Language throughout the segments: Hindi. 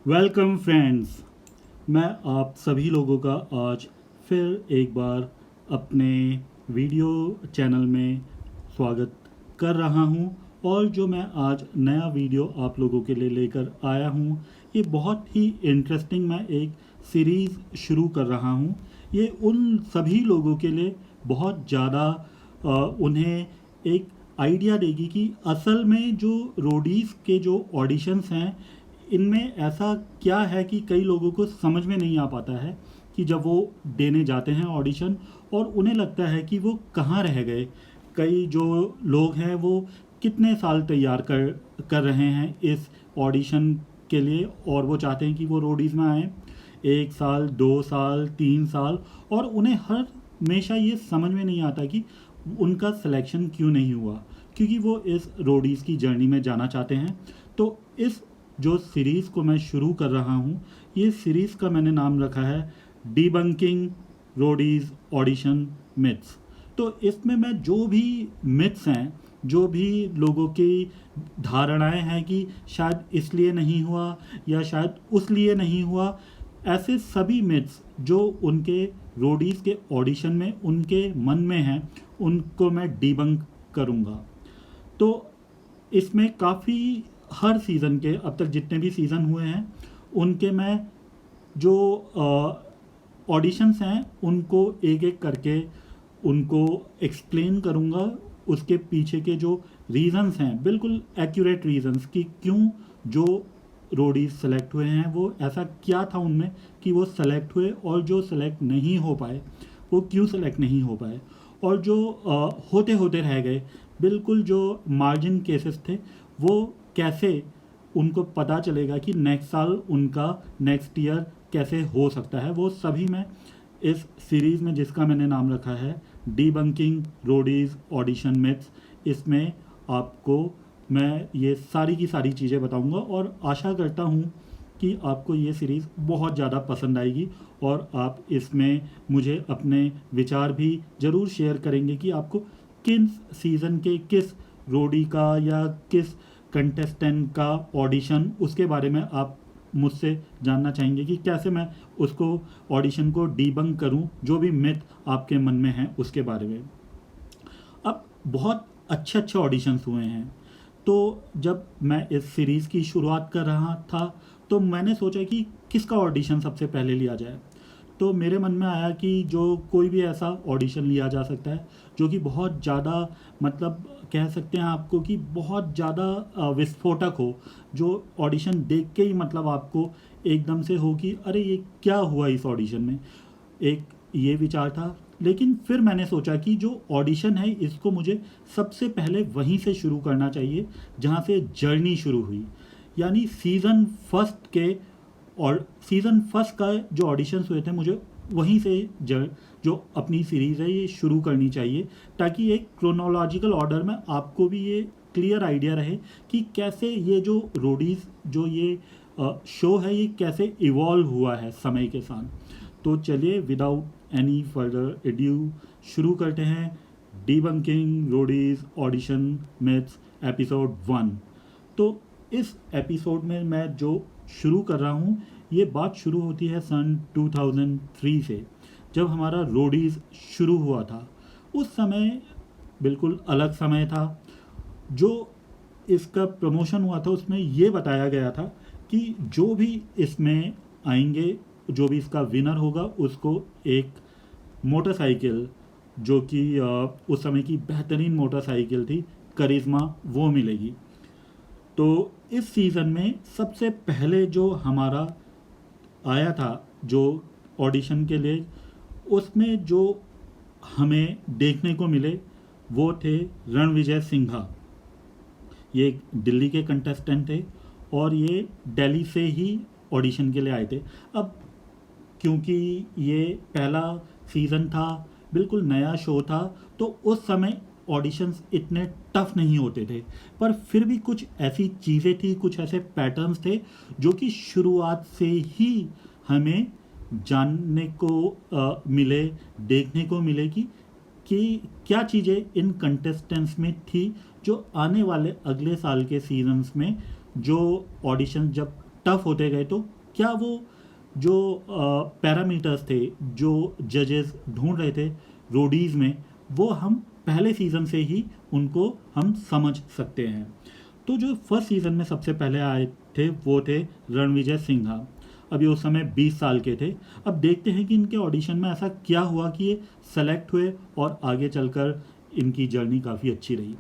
Welcome friends. मैं आप सभी लोगों का आज फिर एक बार अपने वीडियो चैनल में स्वागत कर रहा हूं। और जो मैं आज नया वीडियो आप लोगों के लिए लेकर आया हूं, ये बहुत ही इंटरेस्टिंग, मैं एक सीरीज़ शुरू कर रहा हूं। ये उन सभी लोगों के लिए बहुत ज़्यादा उन्हें एक आइडिया देगी कि असल में जो रोडीज़ के जो ऑडिशंस हैं, इनमें ऐसा क्या है कि कई लोगों को समझ में नहीं आ पाता है कि जब वो देने जाते हैं ऑडिशन और उन्हें लगता है कि वो कहाँ रह गए। कई जो लोग हैं वो कितने साल तैयार कर कर रहे हैं इस ऑडिशन के लिए, और वो चाहते हैं कि वो रोडीज़ में आएँ 1 साल, 2 साल, 3 साल, और उन्हें हर हमेशा ये समझ में नहीं आता कि उनका सिलेक्शन क्यों नहीं हुआ, क्योंकि वो इस रोडीज़ की जर्नी में जाना चाहते हैं। तो इस जो सीरीज़ को मैं शुरू कर रहा हूँ, ये सीरीज़ का मैंने नाम रखा है डीबंकिंग रोडीज़ ऑडिशन मिथ्स। तो इसमें मैं जो भी मिथ्स हैं, जो भी लोगों की धारणाएं हैं कि शायद इसलिए नहीं हुआ या शायद उस लिए नहीं हुआ, ऐसे सभी मिथ्स जो उनके रोडीज़ के ऑडिशन में उनके मन में हैं, उनको मैं डीबंक करूँगा। तो इसमें काफ़ी हर सीज़न के अब तक जितने भी सीज़न हुए हैं उनके मैं जो ऑडिशंस हैं उनको एक एक करके उनको एक्सप्लेन करूँगा। उसके पीछे के जो रीज़न्स हैं, बिल्कुल एक्यूरेट रीज़न्स, कि क्यों जो रोडीज सेलेक्ट हुए हैं वो ऐसा क्या था उनमें कि वो सेलेक्ट हुए, और जो सेलेक्ट नहीं हो पाए वो क्यों सेलेक्ट नहीं हो पाए, और जो होते होते रह गए, बिल्कुल जो मार्जिन केसेस थे, वो कैसे उनको पता चलेगा कि नेक्स्ट साल उनका नेक्स्ट ईयर कैसे हो सकता है। वो सभी मैं इस सीरीज़ में, जिसका मैंने नाम रखा है डीबंकिंग रोडीज़ ऑडिशन मिथ्स, इसमें आपको मैं ये सारी की सारी चीज़ें बताऊंगा, और आशा करता हूँ कि आपको ये सीरीज़ बहुत ज़्यादा पसंद आएगी और आप इसमें मुझे अपने विचार भी ज़रूर शेयर करेंगे कि आपको किस सीज़न के किस रोडी का या किस कंटेस्टेंट का ऑडिशन, उसके बारे में आप मुझसे जानना चाहेंगे कि कैसे मैं उसको ऑडिशन को डीबंक करूं, जो भी मिथ आपके मन में है उसके बारे में। अब बहुत अच्छे अच्छे ऑडिशंस हुए हैं। तो जब मैं इस सीरीज़ की शुरुआत कर रहा था तो मैंने सोचा कि किसका ऑडिशन सबसे पहले लिया जाए। तो मेरे मन में आया कि जो कोई भी ऐसा ऑडिशन लिया जा सकता है जो कि बहुत ज़्यादा, मतलब कह सकते हैं आपको कि बहुत ज़्यादा विस्फोटक हो, जो ऑडिशन देख के ही मतलब आपको एकदम से हो कि अरे ये क्या हुआ इस ऑडिशन में। एक ये विचार था, लेकिन फिर मैंने सोचा कि जो ऑडिशन है इसको मुझे सबसे पहले वहीं से शुरू करना चाहिए जहाँ से जर्नी शुरू हुई, यानी सीज़न फर्स्ट के। और सीज़न फर्स्ट का जो ऑडिशंस हुए थे, मुझे वहीं से जो अपनी सीरीज़ है ये शुरू करनी चाहिए, ताकि एक क्रोनोलॉजिकल ऑर्डर में आपको भी ये क्लियर आइडिया रहे कि कैसे ये जो रोडीज़ जो ये शो है ये कैसे इवॉल्व हुआ है समय के साथ। तो चलिए विदाउट एनी फर्दर एड्यू शुरू करते हैं debunking Roadies audition myths episode 1। तो इस एपिसोड में मैं जो शुरू कर रहा हूँ, ये बात शुरू होती है सन 2003 से, जब हमारा रोडीज़ शुरू हुआ था। उस समय बिल्कुल अलग समय था। जो इसका प्रमोशन हुआ था उसमें ये बताया गया था कि जो भी इसमें आएंगे, जो भी इसका विनर होगा, उसको एक मोटरसाइकिल, जो कि उस समय की बेहतरीन मोटरसाइकिल थी करिश्मा, वो मिलेगी। तो इस सीज़न में सबसे पहले जो हमारा आया था जो ऑडिशन के लिए, उसमें जो हमें देखने को मिले वो थे रणविजय सिंघा। ये एक दिल्ली के कंटेस्टेंट थे और ये दिल्ली से ही ऑडिशन के लिए आए थे। अब क्योंकि ये पहला सीज़न था, बिल्कुल नया शो था, तो उस समय ऑडिशंस इतने टफ नहीं होते थे, पर फिर भी कुछ ऐसी चीज़ें थी, कुछ ऐसे पैटर्न्स थे जो कि शुरुआत से ही हमें जानने को मिले, देखने को मिले कि क्या चीज़ें इन कंटेस्टेंट्स में थी जो आने वाले अगले साल के सीजन्स में जो ऑडिशन जब टफ होते गए तो क्या वो जो पैरामीटर्स थे जो जजेस ढूंढ रहे थे रोडीज़ में, वो हम पहले सीज़न से ही उनको हम समझ सकते हैं। तो जो फर्स्ट सीज़न में सबसे पहले आए थे वो थे रणविजय सिन्हा। अभी उस समय 20 साल के थे। अब देखते हैं कि इनके ऑडिशन में ऐसा क्या हुआ कि ये सेलेक्ट हुए और आगे चलकर इनकी जर्नी काफ़ी अच्छी रही।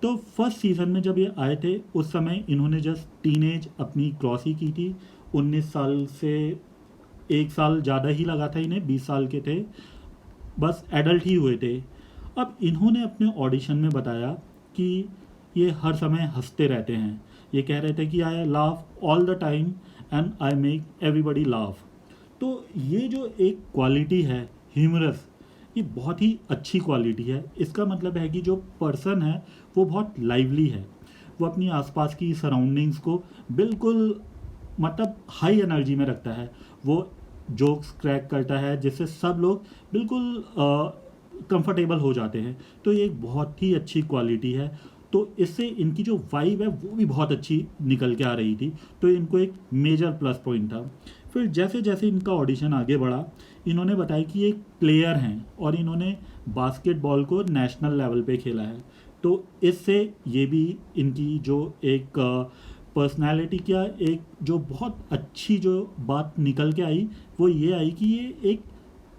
तो फर्स्ट सीज़न में जब ये आए थे उस समय इन्होंने जस्ट टीनेज अपनी क्रॉस ही की थी। 19 साल से 1 साल ज़्यादा ही लगा था इन्हें, 20 साल के थे, बस एडल्ट ही हुए थे। अब इन्होंने अपने ऑडिशन में बताया कि ये हर समय हंसते रहते हैं। ये कह रहे थे कि आई laugh all the time and I make everybody laugh. तो ये जो एक क्वालिटी है ह्यूमरस, ये बहुत ही अच्छी क्वालिटी है। इसका मतलब है कि जो पर्सन है वो बहुत लाइवली है, वो अपनी आसपास की सराउंडिंग्स को बिल्कुल मतलब हाई एनर्जी में रखता है। वो जोक्स क्रैक करता है जिससे सब लोग बिल्कुल कंफर्टेबल हो जाते हैं। तो ये एक बहुत ही अच्छी क्वालिटी है। तो इससे इनकी जो वाइब है वो भी बहुत अच्छी निकल के आ रही थी, तो इनको एक मेजर प्लस पॉइंट था। फिर जैसे जैसे इनका ऑडिशन आगे बढ़ा, इन्होंने बताया कि एक प्लेयर हैं और इन्होंने बास्केटबॉल को नेशनल लेवल पे खेला है। तो इससे ये भी इनकी जो एक पर्सनालिटी क्या एक जो बहुत अच्छी जो बात निकल के आई वो ये आई कि ये एक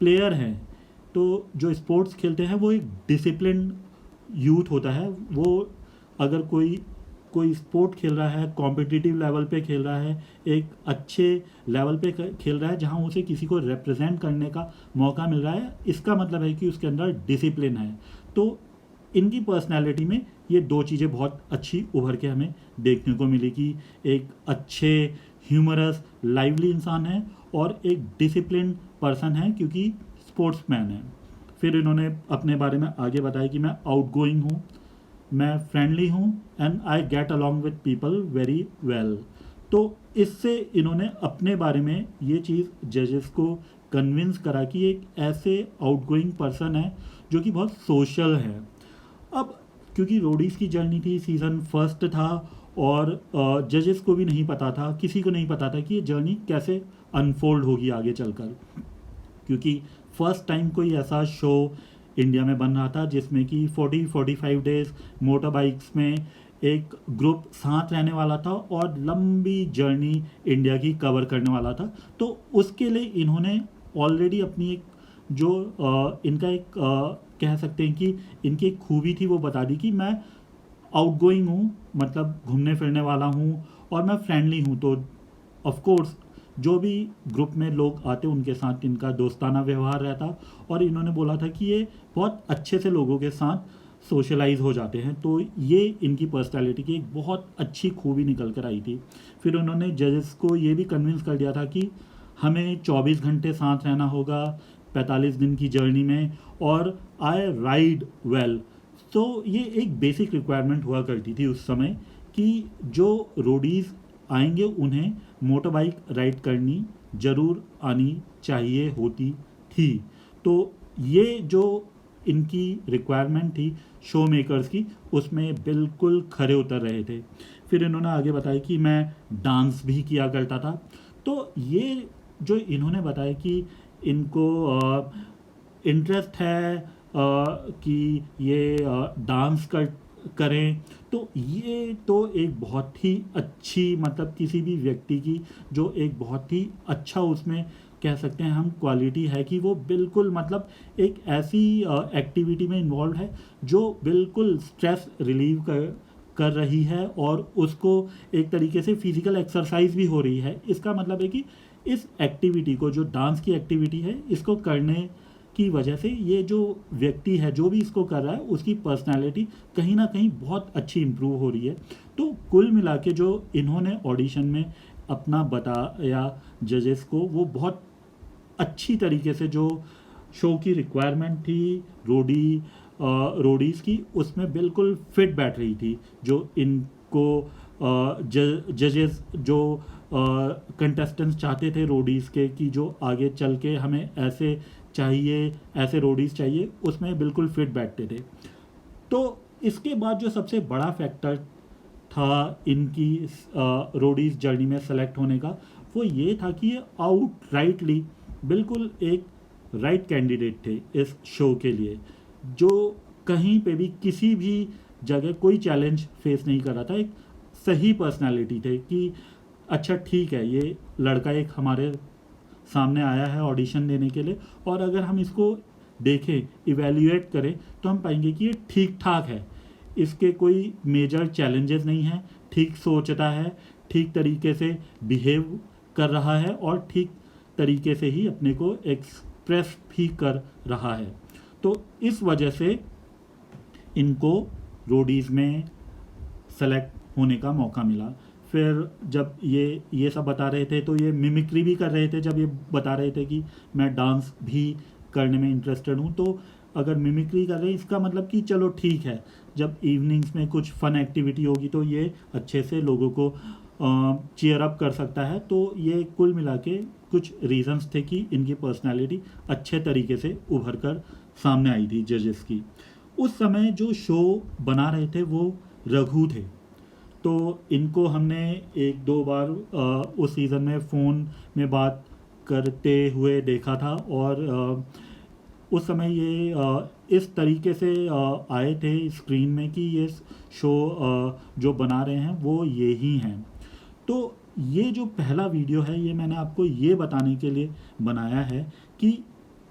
प्लेयर हैं। तो जो स्पोर्ट्स खेलते हैं वो एक डिसिप्लिन यूथ होता है। वो अगर कोई कोई स्पोर्ट खेल रहा है, कॉम्पिटिटिव लेवल पे खेल रहा है, एक अच्छे लेवल पे खेल रहा है जहाँ उसे किसी को रिप्रेजेंट करने का मौका मिल रहा है, इसका मतलब है कि उसके अंदर डिसिप्लिन है। तो इनकी पर्सनैलिटी में ये दो चीज़ें बहुत अच्छी उभर के हमें देखने को मिली कि एक अच्छे ह्यूमरस लाइवली इंसान है और एक डिसिप्लिन पर्सन है क्योंकि स्पोर्ट्समैन है। फिर इन्होंने अपने बारे में आगे बताया कि मैं आउटगोइंग हूँ, मैं फ्रेंडली हूँ and I get along with people very well. तो इससे इन्होंने अपने बारे में ये चीज़ जजेस को कन्विंस करा कि एक ऐसे आउटगोइंग पर्सन है जो कि बहुत सोशल है। अब क्योंकि रोडीज़ की जर्नी थी, सीज़न फर्स्ट था और जजेस को भी नहीं पता था, किसी को नहीं पता था कि ये जर्नी कैसे अनफोल्ड होगी आगे चलकर, क्योंकि फर्स्ट टाइम कोई ऐसा शो इंडिया में बन रहा था जिसमें कि 40-45 डेज मोटर बाइक्स में एक ग्रुप साथ रहने वाला था और लंबी जर्नी इंडिया की कवर करने वाला था। तो उसके लिए इन्होंने ऑलरेडी अपनी एक जो इनका एक कह सकते हैं कि इनकी एक खूबी थी वो बता दी कि मैं आउटगोइंग हूँ, मतलब घूमने फिरने वाला हूँ और मैं फ्रेंडली हूँ। तो ऑफ कोर्स जो भी ग्रुप में लोग आते उनके साथ इनका दोस्ताना व्यवहार रहता और इन्होंने बोला था कि ये बहुत अच्छे से लोगों के साथ सोशलाइज हो जाते हैं। तो ये इनकी पर्सनैलिटी की एक बहुत अच्छी खूबी निकल कर आई थी। फिर उन्होंने जजेस को ये भी कन्विंस कर दिया था कि हमें 24 घंटे साथ रहना होगा 45 दिन की जर्नी में और आई राइड वेल। तो ये एक बेसिक रिक्वायरमेंट हुआ करती थी उस समय कि जो रोडीज़ आएंगे उन्हें मोटर बाइक राइड करनी ज़रूर आनी चाहिए होती थी। तो ये जो इनकी रिक्वायरमेंट थी शो मेकर्स की, उसमें बिल्कुल खरे उतर रहे थे। फिर इन्होंने आगे बताया कि मैं डांस भी किया करता था। तो ये जो इन्होंने बताया कि इनको इंटरेस्ट है कि ये डांस करें, तो ये तो एक बहुत ही अच्छी मतलब किसी भी व्यक्ति की जो एक बहुत ही अच्छा उसमें कह सकते हैं हम क्वालिटी है कि वो बिल्कुल मतलब एक ऐसी एक्टिविटी में इन्वॉल्व है जो बिल्कुल स्ट्रेस रिलीव कर रही है और उसको एक तरीके से फिजिकल एक्सरसाइज भी हो रही है। इसका मतलब है कि इस एक्टिविटी को जो डांस की एक्टिविटी है इसको करने की वजह से ये जो व्यक्ति है जो भी इसको कर रहा है उसकी पर्सनालिटी कहीं ना कहीं बहुत अच्छी इम्प्रूव हो रही है। तो कुल मिला के जो इन्होंने ऑडिशन में अपना बताया जजेस को, वो बहुत अच्छी तरीके से जो शो की रिक्वायरमेंट थी रोडीज़ की उसमें बिल्कुल फिट बैठ रही थी। जो इनको जजेस जो कंटेस्टेंट्स चाहते थे रोडीज़ के कि जो आगे चल के हमें ऐसे चाहिए, ऐसे रोडीज़ चाहिए, उसमें बिल्कुल फिट बैठते थे। तो इसके बाद जो सबसे बड़ा फैक्टर था इनकी रोडीज जर्नी में सेलेक्ट होने का, वो ये था कि ये आउटराइटली बिल्कुल एक राइट कैंडिडेट थे इस शो के लिए, जो कहीं पे भी किसी भी जगह कोई चैलेंज फेस नहीं कर रहा था। एक सही पर्सनालिटी थे कि अच्छा ठीक है, ये लड़का एक हमारे सामने आया है ऑडिशन देने के लिए, और अगर हम इसको देखें, इवेल्युएट करें, तो हम पाएंगे कि ये ठीक ठाक है, इसके कोई मेजर चैलेंजेस नहीं हैं, ठीक सोचता है, ठीक तरीके से बिहेव कर रहा है और ठीक तरीके से ही अपने को एक्सप्रेस भी कर रहा है। तो इस वजह से इनको रोडीज़ में सेलेक्ट होने का मौका मिला। फिर जब ये सब बता रहे थे तो ये मिमिक्री भी कर रहे थे, जब ये बता रहे थे कि मैं डांस भी करने में इंटरेस्टेड हूँ, तो अगर मिमिक्री कर रहे हैं इसका मतलब कि चलो ठीक है, जब इवनिंग्स में कुछ फन एक्टिविटी होगी तो ये अच्छे से लोगों को चीयर अप कर सकता है। तो ये कुल मिला के कुछ रीजंस थे कि इनकी पर्सनालिटी अच्छे तरीके से उभर कर सामने आई थी जजेस की। उस समय जो शो बना रहे थे वो रघु थे, तो इनको हमने एक दो बार उस सीज़न में फ़ोन में बात करते हुए देखा था, और उस समय ये इस तरीके से आए थे स्क्रीन में कि ये शो जो बना रहे हैं वो ये ही हैं। तो ये जो पहला वीडियो है ये मैंने आपको ये बताने के लिए बनाया है कि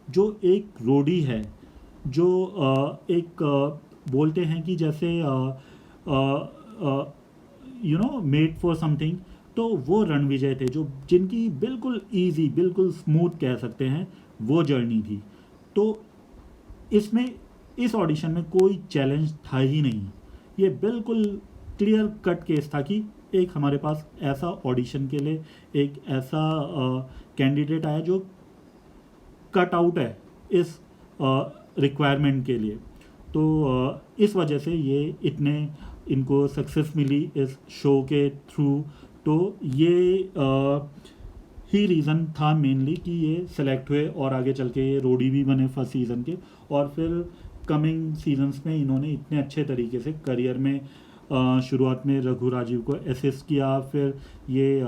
जो एक रोडी है, जो एक बोलते हैं कि जैसे मेड फॉर समथिंग, तो वो रणविजय थे, जो जिनकी बिल्कुल इजी, बिल्कुल स्मूथ कह सकते हैं वो जर्नी थी। तो इसमें इस ऑडिशन में कोई चैलेंज था ही नहीं, ये बिल्कुल क्लियर कट केस था कि एक हमारे पास ऐसा ऑडिशन के लिए एक ऐसा कैंडिडेट आया जो कट आउट है इस रिक्वायरमेंट के लिए। तो इस वजह से ये इनको सक्सेस मिली इस शो के थ्रू। तो ये ही रीज़न था मेनली कि ये सेलेक्ट हुए और आगे चल के ये रोडी भी बने फर्स्ट सीज़न के, और फिर कमिंग सीजन्स में इन्होंने इतने अच्छे तरीके से करियर में शुरुआत में रघु राजीव को असिस्ट किया, फिर ये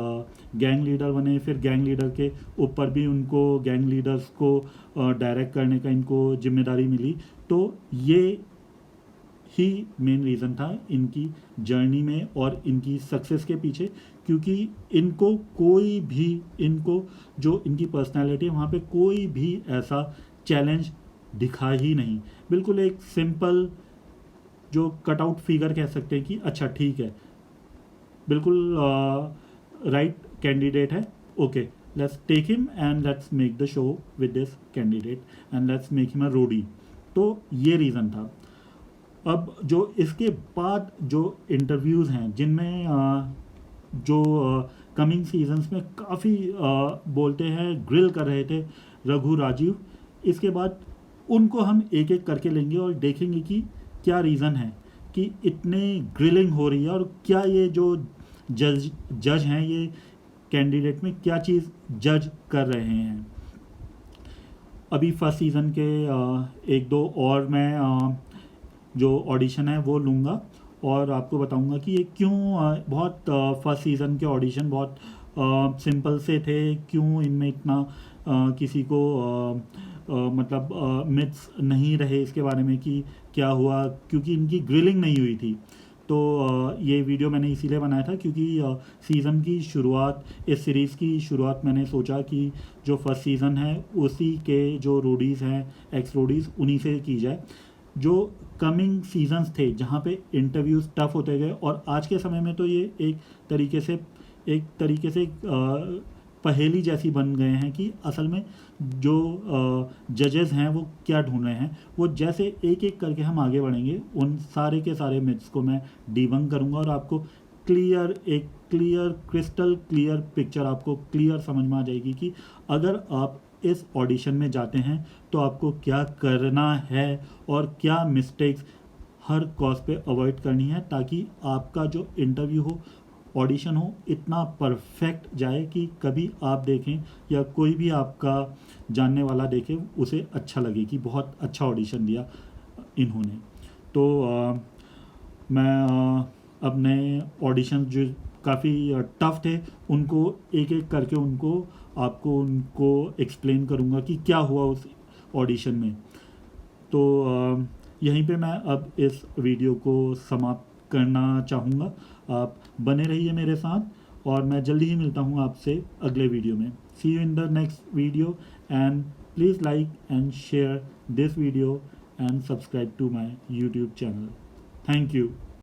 गैंग लीडर बने, फिर गैंग लीडर के ऊपर भी उनको गैंग लीडर्स को डायरेक्ट करने का इनको जिम्मेदारी मिली। तो ये ही मेन रीज़न था इनकी जर्नी में और इनकी सक्सेस के पीछे, क्योंकि इनको कोई भी, इनको जो इनकी पर्सनालिटी है वहाँ पे कोई भी ऐसा चैलेंज दिखा ही नहीं। बिल्कुल एक सिंपल जो कटआउट फिगर कह सकते हैं कि अच्छा ठीक है, बिल्कुल राइट कैंडिडेट है, okay let's take him and let's make the show with this candidate and let's make him a roadie. तो ये रीज़न था। अब जो इसके बाद जो इंटरव्यूज़ हैं जिनमें जो कमिंग सीजन्स में काफ़ी बोलते हैं ग्रिल कर रहे थे रघु राजीव, इसके बाद उनको हम एक एक करके लेंगे और देखेंगे कि क्या रीज़न है कि इतने ग्रिलिंग हो रही है, और क्या ये जो जज हैं ये कैंडिडेट में क्या चीज़ जज कर रहे हैं। अभी फर्स्ट सीज़न के एक दो और मैं जो ऑडिशन है वो लूँगा और आपको बताऊँगा कि ये क्यों बहुत फर्स्ट सीज़न के ऑडिशन बहुत सिंपल से थे, क्यों इनमें इतना किसी को मतलब मिथ्स नहीं रहे इसके बारे में कि क्या हुआ, क्योंकि इनकी ग्रिलिंग नहीं हुई थी। तो ये वीडियो मैंने इसीलिए बनाया था क्योंकि सीज़न की शुरुआत, इस सीरीज़ की शुरुआत मैंने सोचा कि जो फर्स्ट सीज़न है उसी के जो रोडीज़ हैं, एक्स रोडीज़, उन्हीं से की जाए। जो कमिंग सीजन्स थे जहाँ पे इंटरव्यूज़ टफ होते गए, और आज के समय में तो ये एक तरीके से पहेली जैसी बन गए हैं कि असल में जो जजेस हैं वो क्या ढूंढ रहे हैं। वो जैसे एक एक करके हम आगे बढ़ेंगे, उन सारे के सारे मिथ्स को मैं डिबंक करूंगा और आपको एक क्रिस्टल क्लियर पिक्चर आपको क्लियर समझ में आ जाएगी कि अगर आप इस ऑडिशन में जाते हैं तो आपको क्या करना है और क्या मिस्टेक्स हर कॉज पे अवॉइड करनी है, ताकि आपका जो इंटरव्यू हो, ऑडिशन हो, इतना परफेक्ट जाए कि कभी आप देखें या कोई भी आपका जानने वाला देखे उसे अच्छा लगे कि बहुत अच्छा ऑडिशन दिया इन्होंने। तो मैं अपने ऑडिशन जो काफ़ी टफ थे उनको एक एक करके उनको एक्सप्लेन करूँगा कि क्या हुआ उस ऑडिशन में। तो यहीं पे मैं अब इस वीडियो को समाप्त करना चाहूँगा। आप बने रहिए मेरे साथ और मैं जल्दी ही मिलता हूँ आपसे अगले वीडियो में। See you in the next video and please like and share this video and subscribe to my YouTube channel. Thank you.